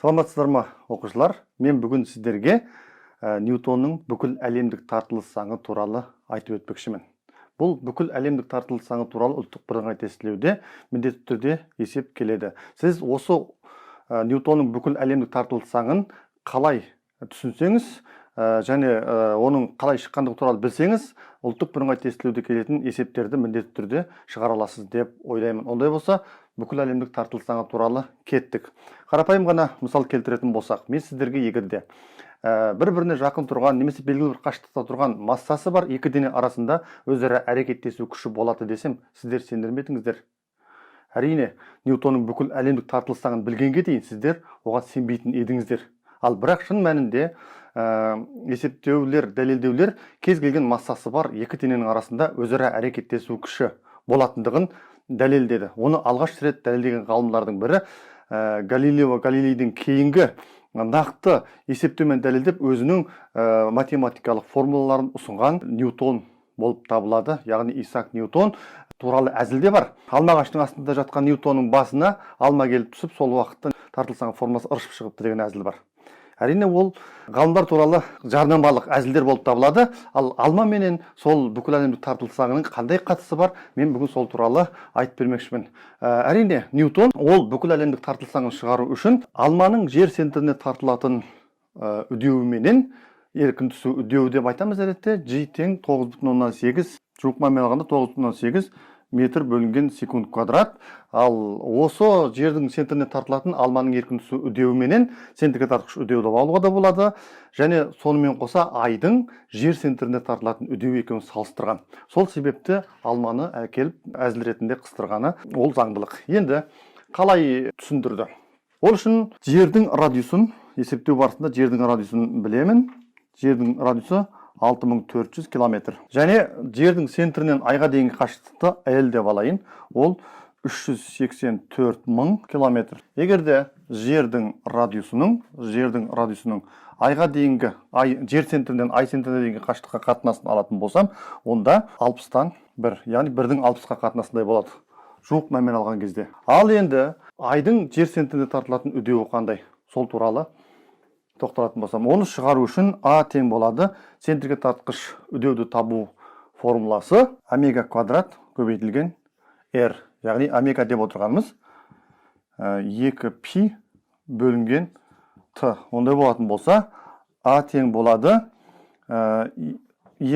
Саламатсыздар ма, оқушылар? Мен бүгін сіздерге Ньютонның бүкіл әлемдік тартылыс заңы туралы айтып өтпекшімін. Бұл бүкіл әлемдік тартылыс заңы туралы ұлттық бірыңғай тестілеуде міндетті түрде есеп келеді. Сіз осы Ньютонның бүкіл әлемдік тартылыс заңын қалай түсінсеңіз, және оның қалай шыққандығы туралы білсеңіз, ұлттық бірыңғай тестілеуде келетін есептерді міндетті түрде шығара аласыз деп ойлаймын. Ондай болса, бүкіл әлемдік тартылыс заңы туралы кеттік. Қарапайым ғана мысал келтіретін болсақ, мен сіздерге егерде бір-біріне жақын тұрған немесе белгілі бір қашықтықта тұрған массасы бар екі дене арасында өзара әрекеттесу күші болады десем, сіздер сендер ме едіңіздер? Әрине, Ньютонның бүкіл әлемдік тартылыс заңын білгенге дейін сіздер оған сенбейтін едіңіздер. Ал бірақ шын мәнінде есептеулер, дәлелдеулер кез келген массасы бар екі дененің арасында өзара әрекеттесу күші болатындығын дәлелдеді. Оны алғаш рет дәлелдеген ғалымдардың бірі Галилео Галилейдің кейінгі нақты есептеумен дәлелдеп өзінің математикалық формулаларын ұсынған Ньютон болып табылады. Яғни Исаак Ньютон туралы әзілде бар. Алма ағаштың астында жатқан Ньютонның басына алма келіп түсіп, сол уақытта тартылыс заңы формуласы ыршып шығыпты деген әзіл бар. Әрине ол ғалымдар туралы жарнамалық әзілдер болып табылады. Ал алма менен сол бүкіл әлемдік тартылыс заңының қандай қатысы бар, мен бүгін сол туралы айтып бермекшімін. Әрине, Ньютон ол бүкіл әлемдік тартылыс заңын шығару үшін алманың жер центріне тартылатын үдеуіменен еркін түсу үдеуі деп айтамыз әдетте. G тең 9,8, жуық мәнмен алғанда 9,8 метр бөлінген секунд квадрат. Ал осы жердің центріне тартылатын алманың еркін түсу үдеуіменен центрге тартқыш үдеуді алуға да болады. Және сонымен қоса айдың жер центріне тартылатын үдеу екеуін салыстырған. Сол себепті алманы әкеліп әзіл ретінде қыстырғаны ол заңдылық. Енді қалай түсіндірді? Ол үшін жердің радиусын есептеу барысында жердің радиусын білемін. Жердің радиусы 6400 километр. Және жердің центрінен айға дейінгі қашықтықты L деп алайын. Ол 384.000 километр. Егерде жердің радиусының айға дейінгі, жер центрінен ай центріне дейінгі қашықтыққа қатынасын алатын болсам, онда 60-тан 1, яғни 1-дің 60-қа қатынасындай болады. Жуық мәнмен алған кезде. Ал енді айдың жер центріне тартылатын үдеуі қандай? Сол туралы тоқталатын болсам, оны шығару үшін А тең болады центрге тартқыш үдеуді табу формуласы омега квадрат көбейтілген R. Яғни омега деп отырғанымыз 2 пи бөлінген Т. Ондай болатын болса, А тең болады 2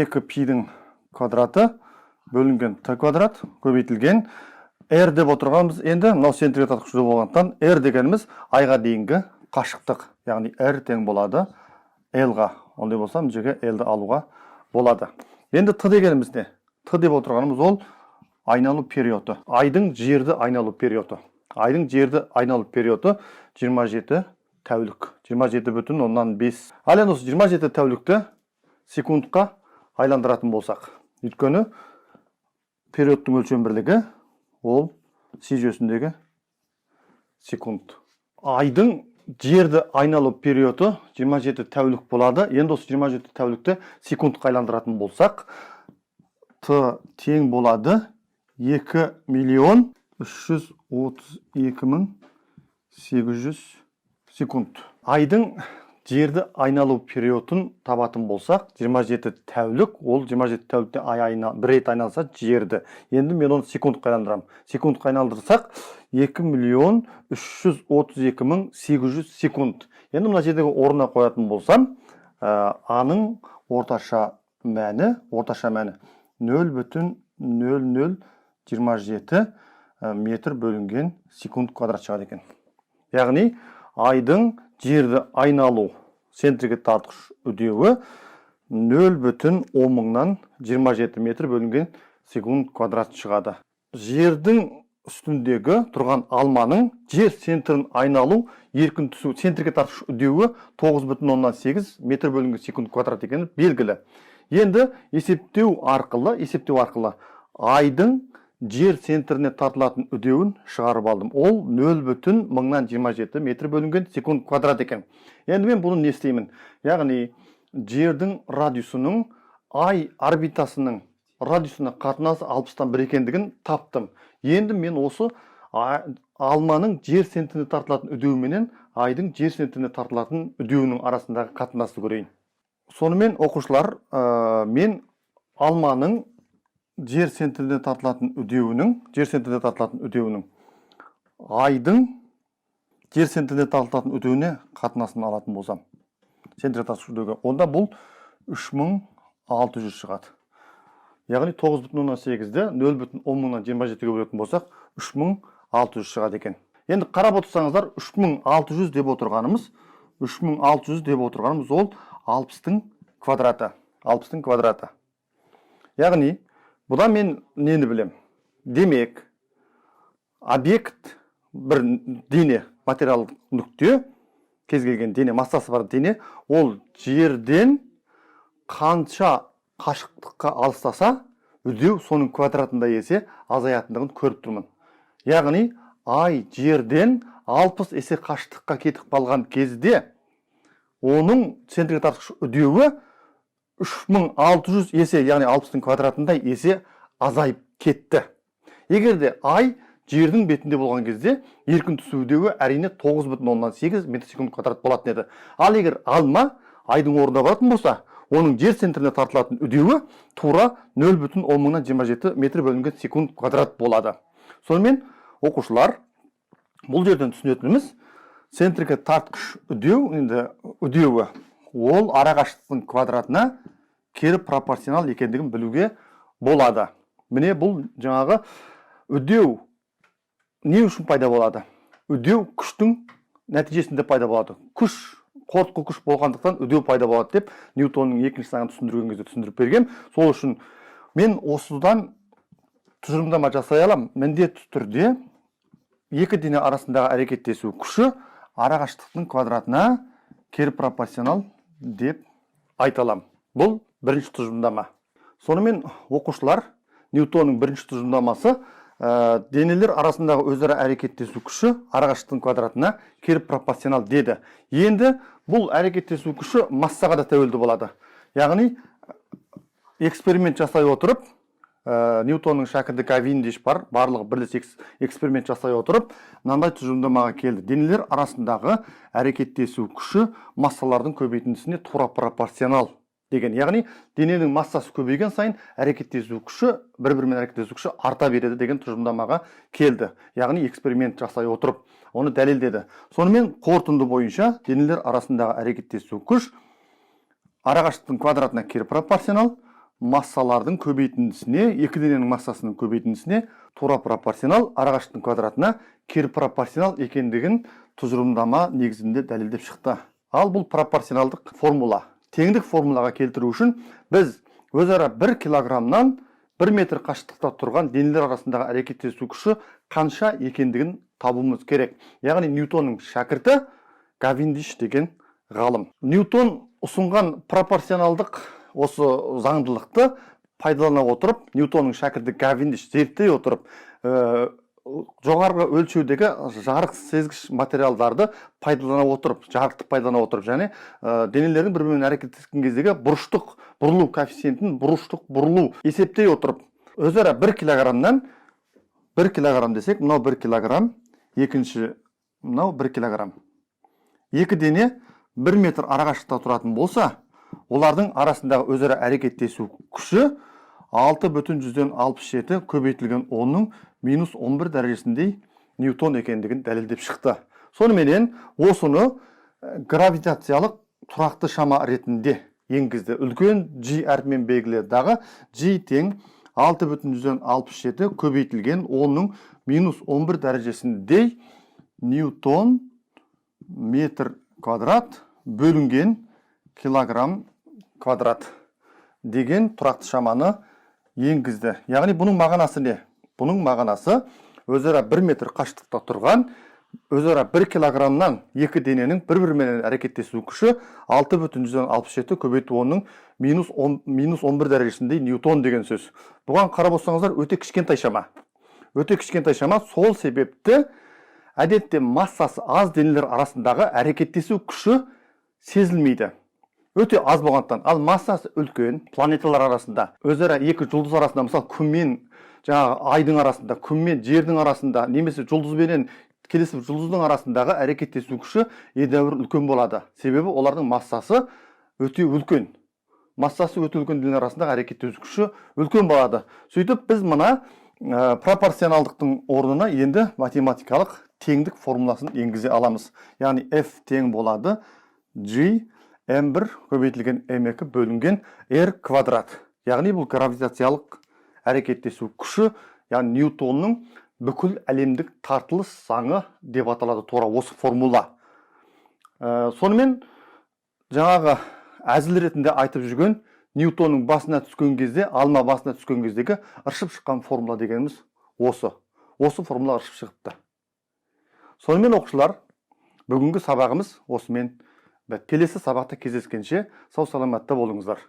пидің квадраты бөлінген Т квадрат көбейтілген R деп отырғанымыз. Енді мынау центрге тартқыш үдеу болғандықтан R дегеніміз айға дейінгі қашықтық, яғни R тең болады L-ға. Ондай болса, мына жерге L-ді алуға болады. Енді Т дегеніміз не? Т деп отырғанымыз ол айналу периоды. Айдың жерді айналу периоды. Айдың жерді айналу периоды 27 тәулік. 27,5. Ал енді осы 27 тәулікті секундқа айландыратын болсақ. Өйткені периодтың өлшем бірлігі ол си жүйесіндегі секунд. Айдың жерді айналу периоды 27 тәулік болады. Енді осы 27 тәулікті секундқа айландыратын болсақ, Т тең болады 2,332,800 секунд. Айдың жерді айналу периодын табатын болсақ, 27 тәулік, ол 27 тәулікте бір рет айналса жерді. Енді мен оны секундқа айландырамын. Секундқа айналдырсақ, 2,332,800 секунд. Енді мына жердегі орнына қоятын болсам, аның орташа мәні 0,0027 метр бөлінген секунд квадрат шығады екен. Яғни, айдың жерді айналу центрге тартқыш үдеуі 0,1027 метр бөлінген секунд квадрат шығады. Жердің үстіндегі тұрған алманың жер центрін айналу еркін түсу центрге тартқыш үдеуі 9,8 метр бөлінген секунд квадрат екені белгілі. Енді есептеу арқылы айдың жер центріне тартылатын үдеуін шығарып алдым. Ол 0,1027 метр бөлінген секунд квадрат екен. Енді мен бұны не істеймін? Яғни жердің радиусының ай орбитасының радиусына қатынасы 60-тан 1 екендігін таптым. Енді мен осы алманың жер сентіне тартылатын үдеуі менен айдың жер сентіне тартылатын үдеуінің арасындағы қатынасты көрейін. Сонымен оқушылар, мен алманың жер сентіне тартылатын үдеуінің айдың жер сентіне тартылатын үдеуіне қатынасын алатын болсам, онда бұл 3600 шығады. Яғни 9,8-ді 0,10-27-ге бөлетін болсақ, 3600 шығады екен. Енді қарап отырсаңыздар, 3600 деп отырғанымыз ол 60-тың квадраты. Яғни, бұдан мен нені білем? Демек, объект бір дене, материалдық нүкте, кез келген дене, массасы бар дене, ол жерден қанша қашықтыққа алыстаса, үдеу соның квадратында есе азаятындығын көріп тұрмын. Яғни, ай жерден 60 есе қашықтыққа кетіп қалған кезде, оның центрге тартқыш үдеуі 3600 есе, яғни 60-тың квадратында есе азайып кетті. Егерде ай жердің бетінде болған кезде, еркін түсу үдеуі әрине 9,8 метр секунд квадрат болатын еді. Ал егер алма айдың орнында болатын болса, оның жер центріне тартылатын үдеуі тура 0,10-27 метр бөлінген секунд квадрат болады. Сонымен, оқушылар, бұл жерден түсінетініміз, центрге тартқыш үдеуі, ол арақашықтықтың квадратына кері пропорционал екендігін білуге болады. Міне бұл жаңағы үдеу не үшін пайда болады? Үдеу күштің нәтижесінде пайда болады. Қортқы күш болғандықтан үдеу пайда болады деп Ньютонның екінші заңын түсіндірген кезде түсіндіріп берген. Сол үшін мен осыдан тұжырымдама жасай аламын. Міндетті түрде екі дене арасындағы әрекеттесу күші арақашықтықтың квадратына кері пропорционал деп айта аламын. Бұл бірінші тұжырымдама. Сонымен оқушылар, Ньютонның бірінші тұжырымдамасы денелер арасындағы өзара әрекеттесу күші арақашықтықтың квадратына кері пропорционал деді. Енді бұл әрекеттесу күші массаға да тәуелді болады. Яғни эксперимент жасай отырып, Ньютонның шәкірті Кавендиш бар, барлығы бірлесе эксперимент жасай отырып, мынандай тұжырымдамаға келді. Денелер арасындағы әрекеттесу күші массалардың көбейтіндісіне тура пропорционал деген. Яғни дененің массасы көбейген сайын әрекеттесу күші, бір-бірімен әрекеттесу күші арта береді деген тұжырымдамаға келді. Яғни эксперимент жасай отырып, оны дәлелдеді. Сонымен қорытынды бойынша денелер арасындағы әрекеттесу күш арақашықтықтың квадратына кері пропорционал, массалардың көбейтіндісіне, екі дененің массасының көбейтіндісіне тура пропорционал, арақашықтықтың квадратына кері пропорционал екендігін тұжырымдама негізінде дәлелдеп шықты. Ал бұл пропорционалдық формула. Теңдік формулаға келтіру үшін біз өзара 1 килограммнан 1 метр қашықтықта тұрған денелер арасындағы әрекеттесу күші қанша екендігін табуымыз керек. Яғни Ньютонның шәкірті Кавендиш деген ғалым. Ньютон ұсынған пропорционалдық осы заңдылықты пайдалана отырып, Ньютонның шәкірті Кавендиш зерттей отырып, жоғарғы өлшеудегі жарық сезгіш материалдарды пайдалана отырып, жарықты пайдалана отырып, және денелердің бір-бірімен әрекеттескен кездегі бұрыштық бұрылу коэффициентін бұрыштық бұрылу есептей отырып, өзара 1 килограммнан 1 килограмм десек, мынау 1 килограмм, екінші мынау 1 килограмм. Екі дене 1 метр арақашықта тұратын болса, олардың арасындағы өзара әрекеттесу күші 6,67 көбейтілген 10-ның минус 11 дәрежесіндей Ньютон екендігін дәлелдеп шықты. Соныменен осыны гравитациялық тұрақты шама ретінде енгізді. Үлкен G әрпімен белгіледі. G тең 6,67 көбейтілген 10-ның минус 11 дәрежесіндей Ньютон метр квадрат бөлінген килограмм квадрат деген тұрақты шаманы енгізді. Яғни бұның мағынасы не? Бұның мағынасы өзара 1 метр қашықтықта тұрған, өзара 1 килограммнан екі дененің бір-бірімен әрекеттесу күші 6,67 көбейту 10-ның минус 11 дәрежесіндей Ньютон деген сөз. Бұған қарап отырсаңыздар өте кішкентай шама. Өте кішкентай шама, сол себепті әдетте массасы аз денелер арасындағы әрекеттесу күші сезілмейді. Өте аз болғандықтан. Ал массасы үлкен планеталар арасында, өзара екі жұлдыз арасында, мысалы күн мен айдың арасында, күн мен жердің арасында, немесе жұлдыз бенен келесі жұлдыздың арасындағы әрекеттесу күші едәуір үлкен болады. Себебі олардың массасы өте үлкен. Массасы өте үлкендердің арасындағы әрекеттесу күші үлкен болады. Сөйтіп біз мына пропорционалдықтың орнына енді математикалық теңдік формуласын енгізе аламыз. Яғни F тең болады G M1 көбейтілген M2 бөлінген R квадрат. Яғни бұл гравитациялық әрекеттесу күші, яғни Ньютонның бүкіл әлемдік тартылыс заңы деп аталады тура осы формула. Сонымен жаңағы әзіл ретінде айтып жүрген Ньютонның басына түскен кезде, алма басына түскен кездегі ыршып шыққан формула дегеніміз осы. Осы формула ыршып шығыпты. Сонымен оқушылар, бүгінгі сабағымыз осымен бітті. Келесі сабақта кездескенше сау саламатта болыңыздар.